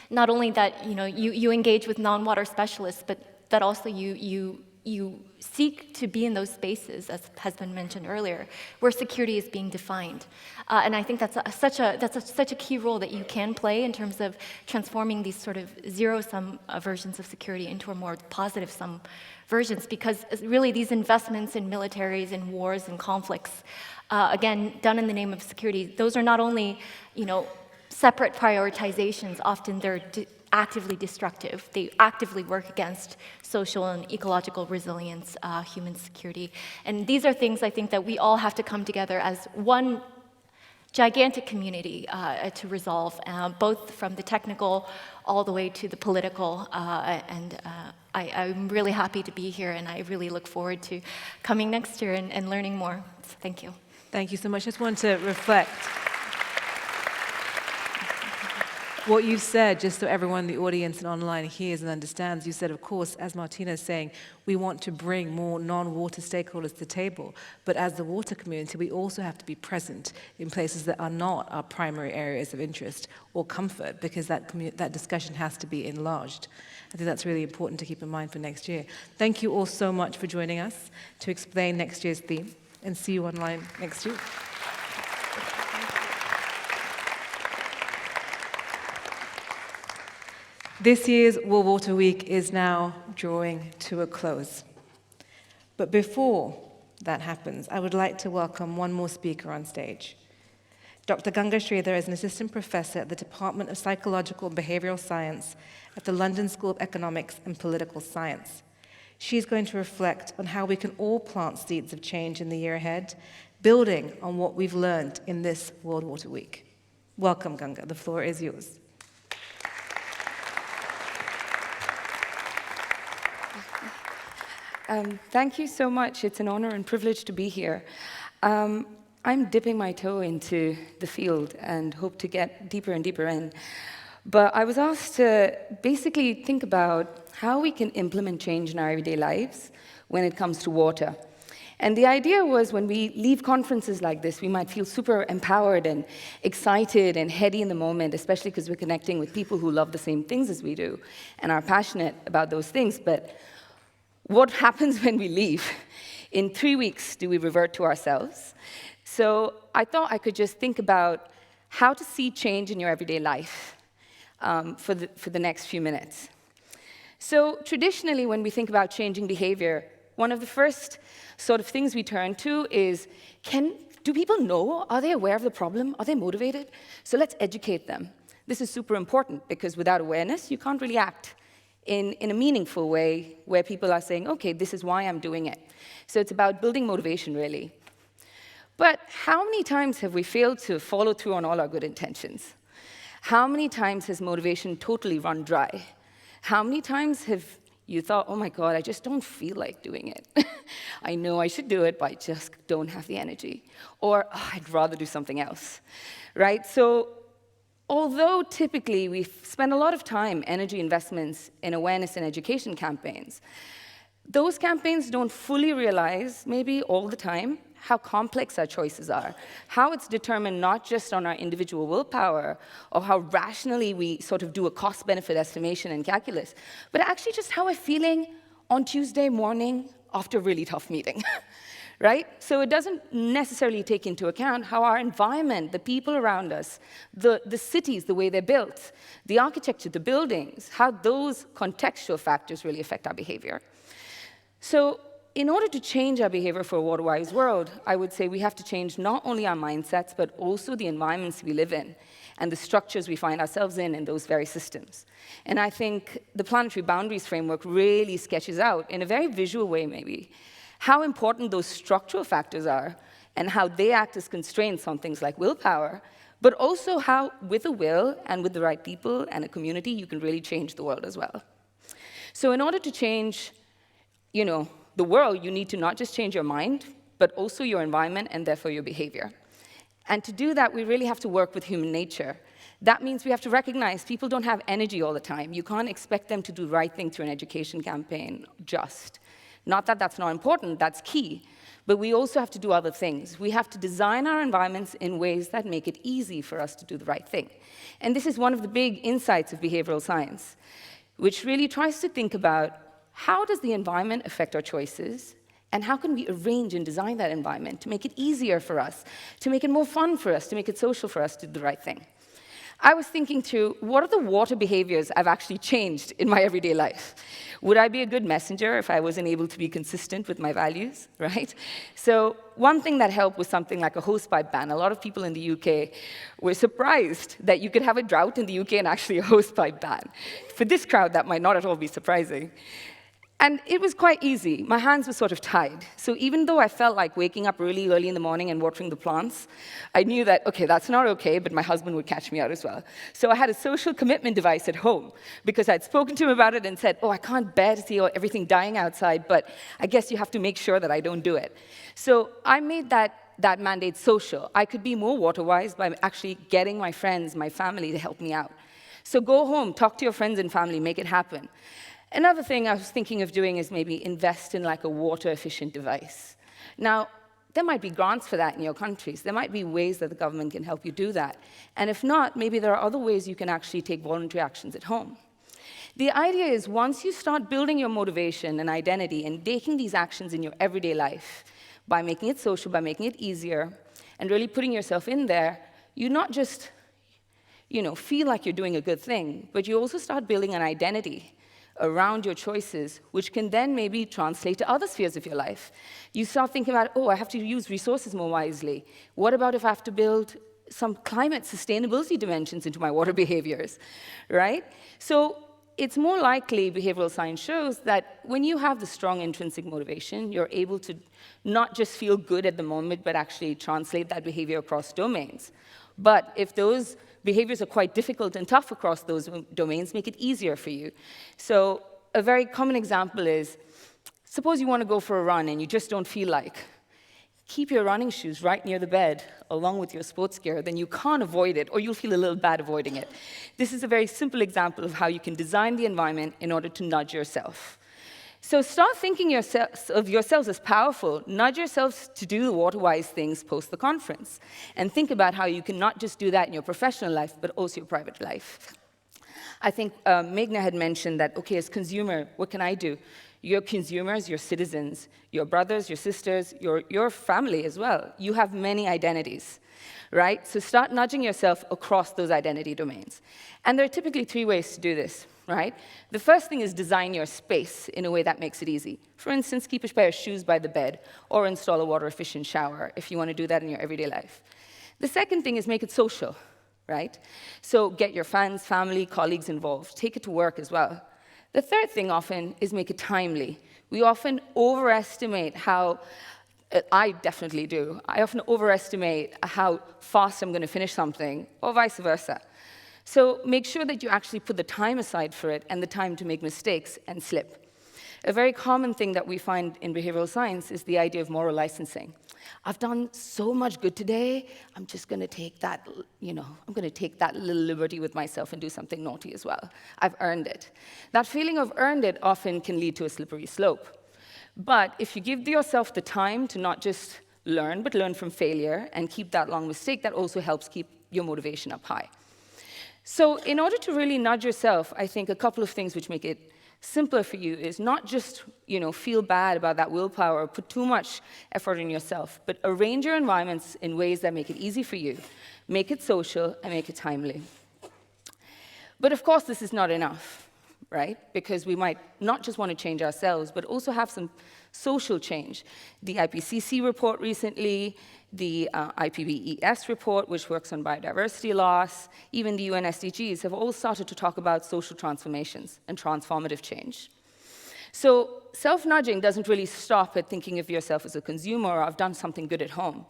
not only that you engage with non-water specialists, but that also you seek to be in those spaces, as has been mentioned earlier, where security is being defined. And I think that's such a key role that you can play in terms of transforming these sort of zero-sum versions of security into a more positive-sum versions, because really these investments in militaries and wars and conflicts, again, done in the name of security, those are not only, separate prioritizations, often they're actively destructive. They actively work against social and ecological resilience, human security. And these are things I think that we all have to come together as one gigantic community to resolve, both from the technical all the way to the political. I'm really happy to be here, and I really look forward to coming next year and learning more. So thank you. Thank you so much. Just want to reflect what you said, just so everyone in the audience and online hears and understands. You said, of course, as Martina is saying, we want to bring more non-water stakeholders to the table, but as the water community, we also have to be present in places that are not our primary areas of interest or comfort, because that discussion has to be enlarged. I think that's really important to keep in mind for next year. Thank you all so much for joining us to explain next year's theme, and see you online next year. This year's World Water Week is now drawing to a close. But before that happens, I would like to welcome one more speaker on stage. Dr. Ganga Shreedhar is an assistant professor at the Department of Psychological and Behavioural Science at the London School of Economics and Political Science. She's going to reflect on how we can all plant seeds of change in the year ahead, building on what we've learned in this World Water Week. Welcome, Ganga. The floor is yours. Thank you so much. It's an honor and privilege to be here. I'm dipping my toe into the field and hope to get deeper and deeper in. But I was asked to basically think about how we can implement change in our everyday lives when it comes to water. And the idea was, when we leave conferences like this, we might feel super empowered and excited and heady in the moment, especially because we're connecting with people who love the same things as we do and are passionate about those things. But what happens when we leave? In 3 weeks, do we revert to ourselves? So I thought I could just think about how to see change in your everyday life for the next few minutes. So traditionally, when we think about changing behavior, one of the first sort of things we turn to is, do people know? Are they aware of the problem? Are they motivated? So let's educate them. This is super important, because without awareness, you can't really act in a meaningful way where people are saying, okay, this is why I'm doing it. So it's about building motivation, really. But how many times have we failed to follow through on all our good intentions? How many times has motivation totally run dry? How many times have you thought, oh my God, I just don't feel like doing it? I know I should do it, but I just don't have the energy. Or I'd rather do something else, right? So although typically we spend a lot of time, energy investments in awareness and education campaigns, those campaigns don't fully realize, maybe all the time, how complex our choices are, how it's determined not just on our individual willpower, or how rationally we sort of do a cost-benefit estimation and calculus, but actually just how we're feeling on Tuesday morning after a really tough meeting, right? So it doesn't necessarily take into account how our environment, the people around us, the cities, the way they're built, the architecture, the buildings, how those contextual factors really affect our behavior. So in order to change our behavior for a water-wise world, I would say we have to change not only our mindsets, but also the environments we live in and the structures we find ourselves in those very systems. And I think the planetary boundaries framework really sketches out, in a very visual way maybe, how important those structural factors are and how they act as constraints on things like willpower, but also how, with a will and with the right people and a community, you can really change the world as well. So in order to change, the world, you need to not just change your mind, but also your environment and therefore your behavior. And to do that, we really have to work with human nature. That means we have to recognize people don't have energy all the time. You can't expect them to do the right thing through an education campaign, just. Not that that's not important, that's key. But we also have to do other things. We have to design our environments in ways that make it easy for us to do the right thing. And this is one of the big insights of behavioral science, which really tries to think about how does the environment affect our choices, and how can we arrange and design that environment to make it easier for us, to make it more fun for us, to make it social for us to do the right thing. I was thinking through, what are the water behaviors I've actually changed in my everyday life? Would I be a good messenger if I wasn't able to be consistent with my values, right? So one thing that helped was something like a hosepipe ban. A lot of people in the UK were surprised that you could have a drought in the UK and actually a hosepipe ban. For this crowd, that might not at all be surprising. And it was quite easy. My hands were sort of tied. So even though I felt like waking up really early in the morning and watering the plants, I knew that, okay, that's not okay, but my husband would catch me out as well. So I had a social commitment device at home, because I'd spoken to him about it and said, oh, I can't bear to see everything dying outside, but I guess you have to make sure that I don't do it. So I made that mandate social. I could be more water-wise by actually getting my friends, my family to help me out. So go home, talk to your friends and family, make it happen. Another thing I was thinking of doing is maybe invest in like a water-efficient device. Now, there might be grants for that in your countries. There might be ways that the government can help you do that. And if not, maybe there are other ways you can actually take voluntary actions at home. The idea is once you start building your motivation and identity and taking these actions in your everyday life, by making it social, by making it easier, and really putting yourself in there, you not just feel like you're doing a good thing, but you also start building an identity around your choices, which can then maybe translate to other spheres of your life. You start thinking about, oh, I have to use resources more wisely. What about if I have to build some climate sustainability dimensions into my water behaviors, right? So it's more likely, behavioral science shows, that when you have the strong intrinsic motivation, you're able to not just feel good at the moment, but actually translate that behavior across domains. But if those behaviors are quite difficult and tough across those domains, make it easier for you. So a very common example is, suppose you want to go for a run and you just don't feel like. Keep your running shoes right near the bed, along with your sports gear, then you can't avoid it, or you'll feel a little bad avoiding it. This is a very simple example of how you can design the environment in order to nudge yourself. So start thinking of yourselves as powerful. Nudge yourselves to do the water-wise things post the conference. And think about how you can not just do that in your professional life, but also your private life. I think Meghna had mentioned that, okay, as consumer, what can I do? Your consumers, your citizens, your brothers, your sisters, your family as well. You have many identities, right? So start nudging yourself across those identity domains. And there are typically 3 ways to do this. Right? The first thing is design your space in a way that makes it easy. For instance, keep a pair of shoes by the bed, or install a water-efficient shower if you want to do that in your everyday life. The second thing is make it social, right? So get your friends, family, colleagues involved. Take it to work as well. The third thing often is make it timely. We often overestimate how, I definitely do, I often overestimate how fast I'm going to finish something, or vice versa. So make sure that you actually put the time aside for it and the time to make mistakes and slip. A very common thing that we find in behavioral science is the idea of moral licensing. I've done so much good today, I'm just going to take that, I'm going to take that little liberty with myself and do something naughty as well. I've earned it. That feeling of earned it often can lead to a slippery slope. But if you give yourself the time to not just learn, but learn from failure and keep that long mistake, that also helps keep your motivation up high. So in order to really nudge yourself, I think a couple of things which make it simpler for you is not just feel bad about that willpower or put too much effort in yourself, but arrange your environments in ways that make it easy for you, make it social, and make it timely. But of course, this is not enough, right? Because we might not just want to change ourselves, but also have some social change. The IPCC report recently, the IPBES report, which works on biodiversity loss, even the UN SDGs have all started to talk about social transformations and transformative change. So self-nudging doesn't really stop at thinking of yourself as a consumer or I've done something good at home.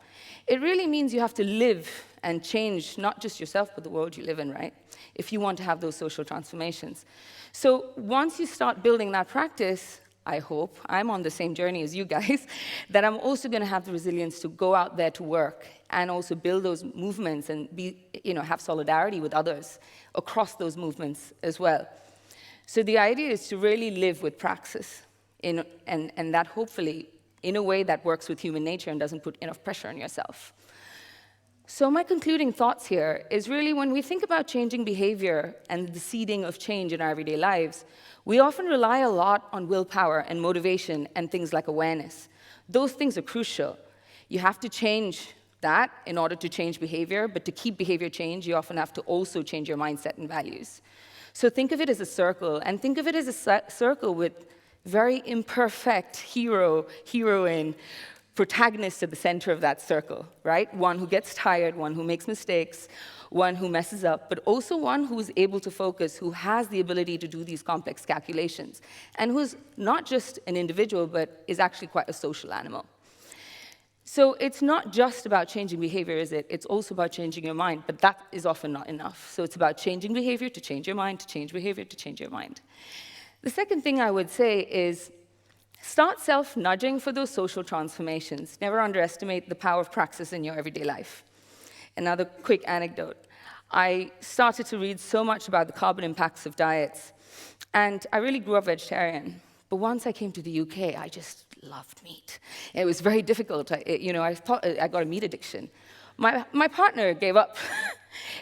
It really means you have to live and change not just yourself, but the world you live in, right? If you want to have those social transformations. So once you start building that practice, I hope, I'm on the same journey as you guys, that I'm also going to have the resilience to go out there to work and also build those movements and have solidarity with others across those movements as well. So the idea is to really live with praxis, and that hopefully in a way that works with human nature and doesn't put enough pressure on yourself. So my concluding thoughts here is really when we think about changing behavior and the seeding of change in our everyday lives, we often rely a lot on willpower and motivation and things like awareness. Those things are crucial. You have to change that in order to change behavior, but to keep behavior change, you often have to also change your mindset and values. So think of it as a circle, and think of it as a circle with very imperfect hero, heroine, protagonist at the center of that circle, right? One who gets tired, one who makes mistakes, one who messes up, but also one who's able to focus, who has the ability to do these complex calculations, and who's not just an individual, but is actually quite a social animal. So it's not just about changing behavior, is it? It's also about changing your mind, but that is often not enough. So it's about changing behavior to change your mind, to change behavior to change your mind. The second thing I would say is start self-nudging for those social transformations. Never underestimate the power of praxis in your everyday life. Another quick anecdote. I started to read so much about the carbon impacts of diets, and I really grew up vegetarian. But once I came to the UK, I just loved meat. It was very difficult. I thought I got a meat addiction. My partner gave up,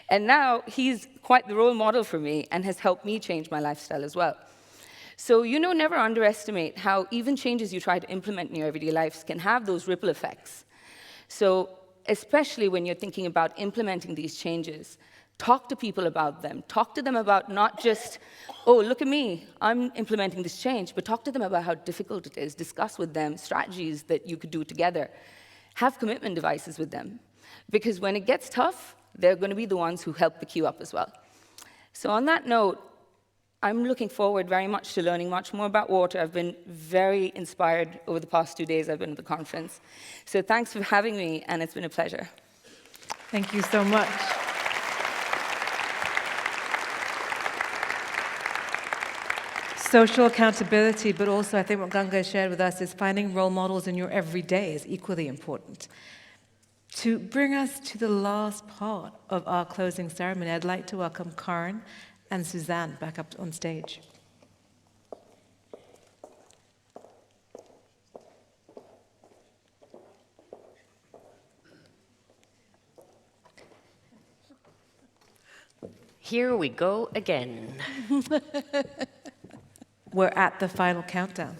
and now he's quite the role model for me and has helped me change my lifestyle as well. So never underestimate how even changes you try to implement in your everyday lives can have those ripple effects. So especially when you're thinking about implementing these changes, talk to people about them. Talk to them about not just, oh, look at me, I'm implementing this change, but talk to them about how difficult it is. Discuss with them strategies that you could do together. Have commitment devices with them. Because when it gets tough, they're going to be the ones who help the queue up as well. So on that note, I'm looking forward very much to learning much more about water. I've been very inspired over the past 2 days I've been at the conference. So thanks for having me, and it's been a pleasure. Thank you so much. Social accountability, but also I think what Ganga shared with us is finding role models in your everyday is equally important. To bring us to the last part of our closing ceremony, I'd like to welcome Karen and Suzanne back up on stage. Here we go again. We're at the final countdown.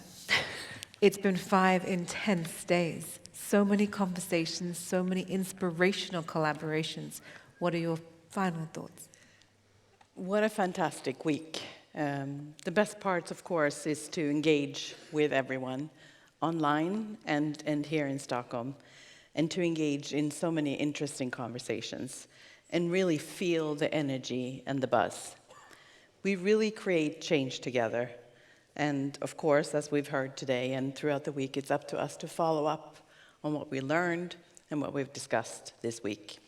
It's been 5 intense days. So many conversations, so many inspirational collaborations. What are your final thoughts? What a fantastic week. The best part, of course, is to engage with everyone online and here in Stockholm, and to engage in so many interesting conversations and really feel the energy and the buzz. We really create change together. And of course, as we've heard today and throughout the week, it's up to us to follow up on what we learned and what we've discussed this week.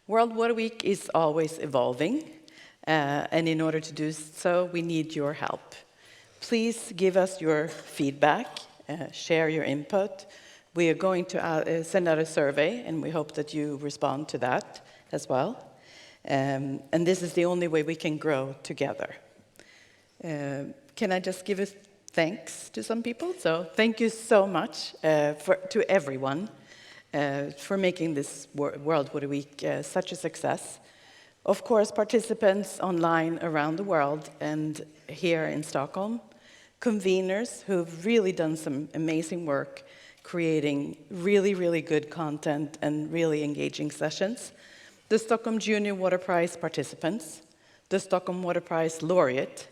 World Water Week is always evolving, and in order to do so, we need your help. Please give us your feedback, share your input. We are going to send out a survey, and we hope that you respond to that as well. And this is the only way we can grow together. Can I just give a thanks to some people? So thank you so much to everyone for making this World Water Week such a success. Of course, participants online around the world and here in Stockholm, conveners who've really done some amazing work creating really, really good content and really engaging sessions, the Stockholm Junior Water Prize participants, the Stockholm Water Prize laureate,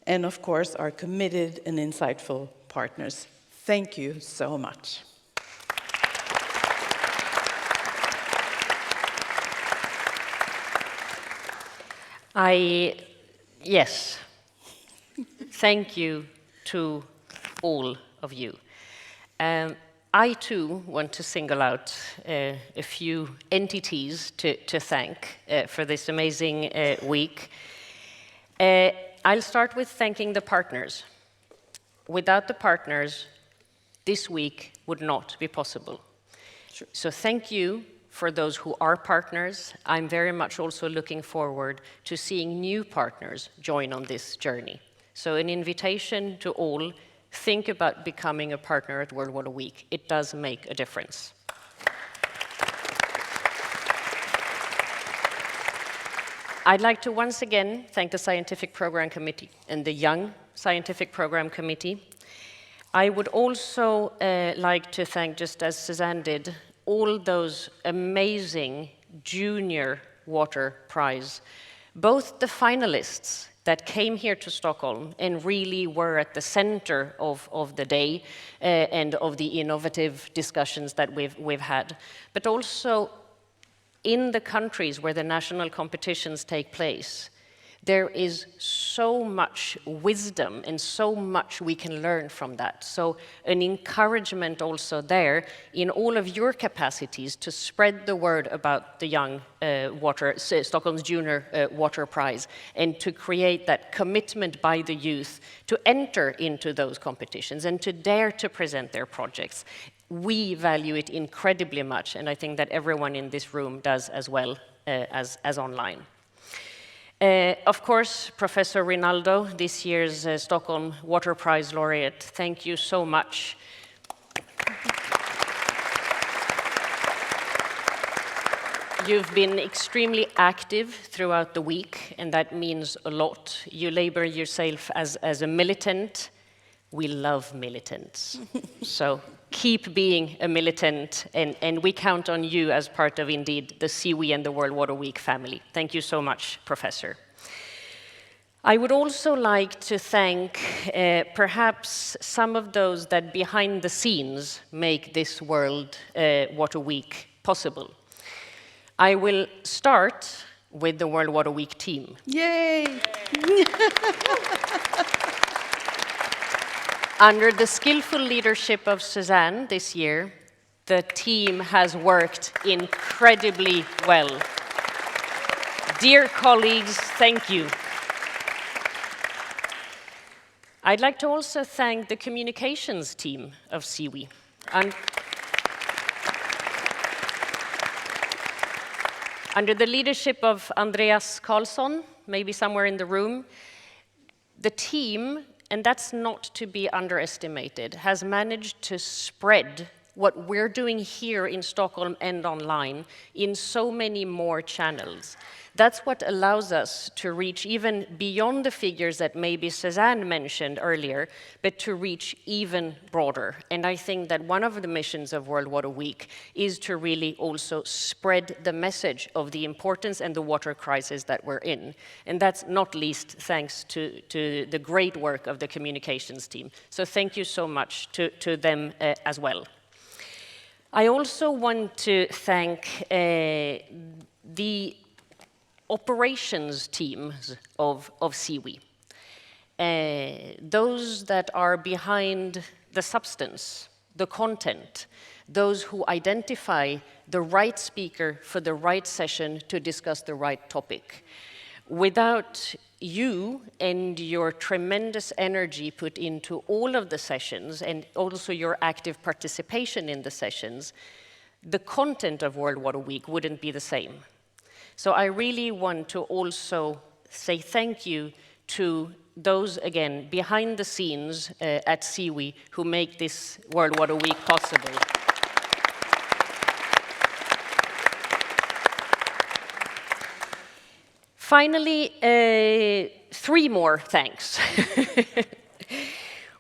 and of course, our committed and insightful partners. Thank you so much. Yes, thank you to all of you. I too want to single out a few entities to thank for this amazing week. I'll start with thanking the partners. Without the partners, this week would not be possible. Sure. So thank you for those who are partners. I'm very much also looking forward to seeing new partners join on this journey. So an invitation to all, think about becoming a partner at World Water Week. It does make a difference. I'd like to once again thank the Scientific Program Committee and the Young Scientific Program Committee. I would also like to thank, just as Suzanne did, all those amazing Junior Water Prize, both the finalists that came here to Stockholm and really were at the center of the day and of the innovative discussions that we've had, but also in the countries where the national competitions take place. There is so much wisdom and so much we can learn from that. So an encouragement also there in all of your capacities to spread the word about the Young Stockholm's Junior Water Prize, and to create that commitment by the youth to enter into those competitions and to dare to present their projects. We value it incredibly much, and I think that everyone in this room does as well as online. Of course, Professor Rinaldo, this year's Stockholm Water Prize laureate, thank you so much. You've been extremely active throughout the week, and that means a lot. You labor yourself as a militant. We love militants. So keep being a militant, and we count on you as part of, indeed, the SIWI and the World Water Week family. Thank you so much, Professor. I would also like to thank perhaps some of those that behind the scenes make this World Water Week possible. I will start with the World Water Week team. Yay! Under the skillful leadership of Suzanne this year, the team has worked incredibly well. Dear colleagues, thank you. I'd like to also thank the communications team of SIWI. Under the leadership of Andreas Karlsson, maybe somewhere in the room, the team, and that's not to be underestimated, has managed to spread what we're doing here in Stockholm and online in so many more channels. That's what allows us to reach even beyond the figures that maybe Suzanne mentioned earlier, but to reach even broader. And I think that one of the missions of World Water Week is to really also spread the message of the importance and the water crisis that we're in. And that's not least thanks to the great work of the communications team. So thank you so much to them as well. I also want to thank the operations teams of SIWI. Those that are behind the substance, the content, those who identify the right speaker for the right session to discuss the right topic. Without you and your tremendous energy put into all of the sessions, and also your active participation in the sessions, the content of World Water Week wouldn't be the same. So I really want to also say thank you to those, again, behind the scenes at SIWI who make this World Water Week possible. Finally, 3 more thanks.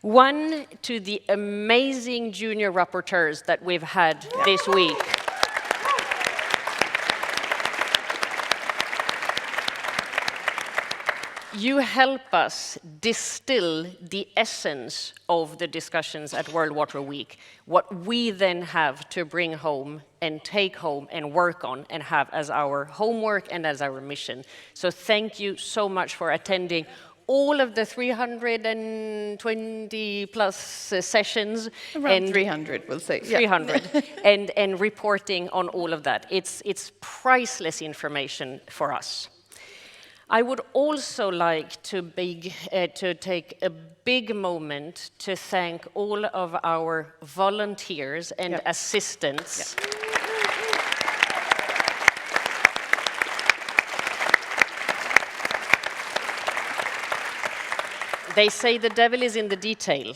One to the amazing junior rapporteurs that we've had this week. You help us distill the essence of the discussions at World Water Week, what we then have to bring home and take home and work on and have as our homework and as our mission. So thank you so much for attending all of the 320 plus sessions. Around 300, we'll say. 300, and reporting on all of that. It's priceless information for us. I would also like to take a big moment to thank all of our volunteers and assistants. They say the devil is in the detail.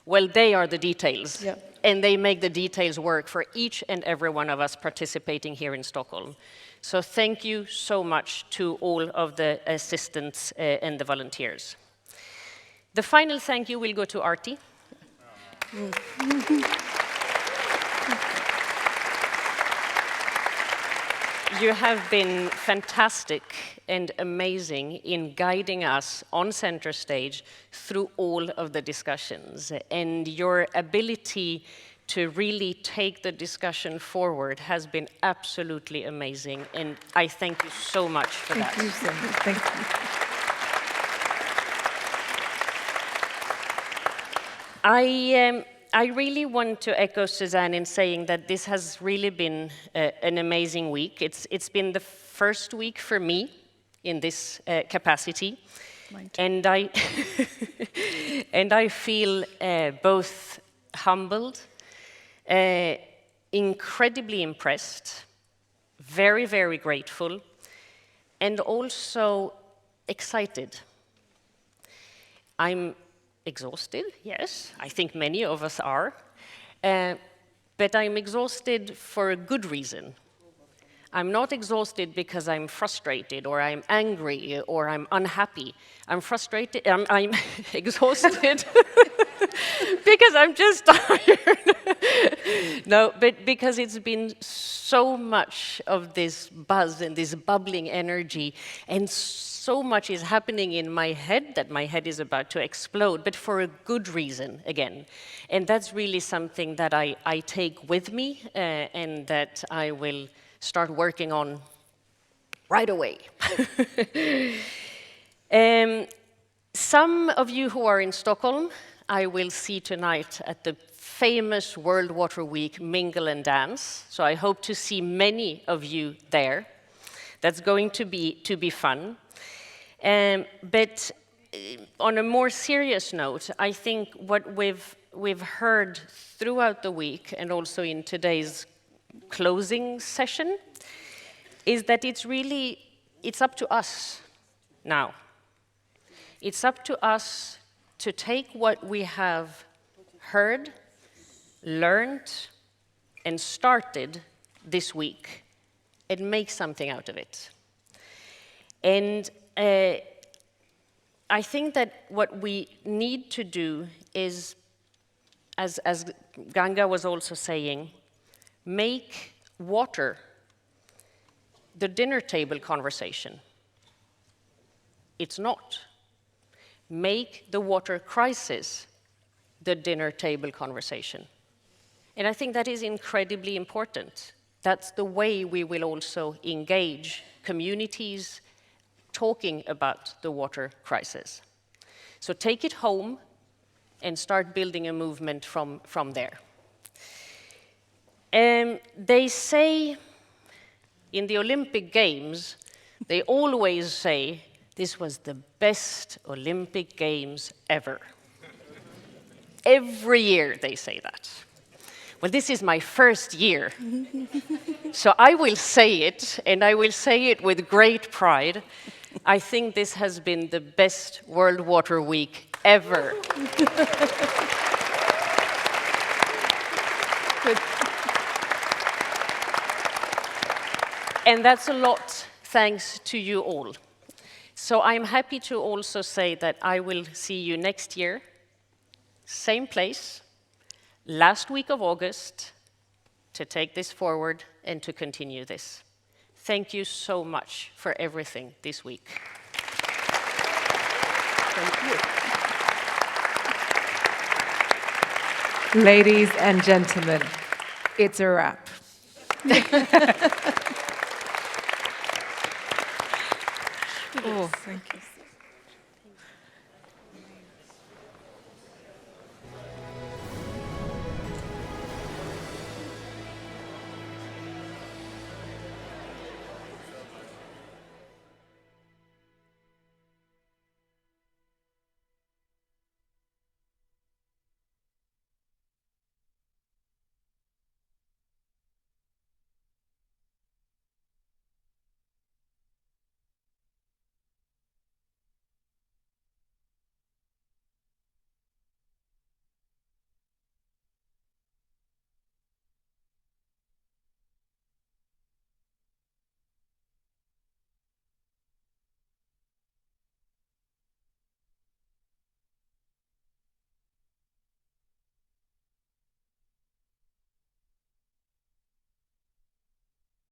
Well, they are the details. And they make the details work for each and every one of us participating here in Stockholm. So thank you so much to all of the assistants and the volunteers. The final thank you will go to Artie. You have been fantastic and amazing in guiding us on center stage through all of the discussions. And your ability to really take the discussion forward has been absolutely amazing. And I thank you so much for that. Thank you so much. Thank you. I really want to echo Suzanne in saying that this has really been an amazing week. It's been the first week for me in this capacity. And I, and I feel both humbled, incredibly impressed, very, very grateful, and also excited. I'm exhausted, yes, I think many of us are, but I'm exhausted for a good reason. I'm not exhausted because I'm frustrated or I'm angry or I'm unhappy. I'm frustrated, I'm exhausted because I'm just tired. No, but because it's been so much of this buzz and this bubbling energy, and so much is happening in my head that my head is about to explode, but for a good reason, again. And that's really something that I take with me and that I will start working on right away. Some of you who are in Stockholm, I will see tonight at the famous World Water Week Mingle and Dance. So I hope to see many of you there. That's going to be fun. But on a more serious note, I think what we've heard throughout the week and also in today's closing session is that it's up to us now. It's up to us to take what we have heard, learned, and started this week and make something out of it. And I think that what we need to do is, as Ganga was also saying, make water the dinner table conversation. It's not. Make the water crisis the dinner table conversation. And I think that is incredibly important. That's the way we will also engage communities talking about the water crisis. So take it home and start building a movement from there. They say in the Olympic Games, they always say this was the best Olympic Games ever. Every year they say that. Well, this is my first year. So I will say it, and I will say it with great pride. I think this has been the best World Water Week ever. And that's a lot thanks to you all. So I'm happy to also say that I will see you next year, same place, last week of August, to take this forward and to continue this. Thank you so much for everything this week. Thank you. Ladies and gentlemen, it's a wrap. Oh, thank you.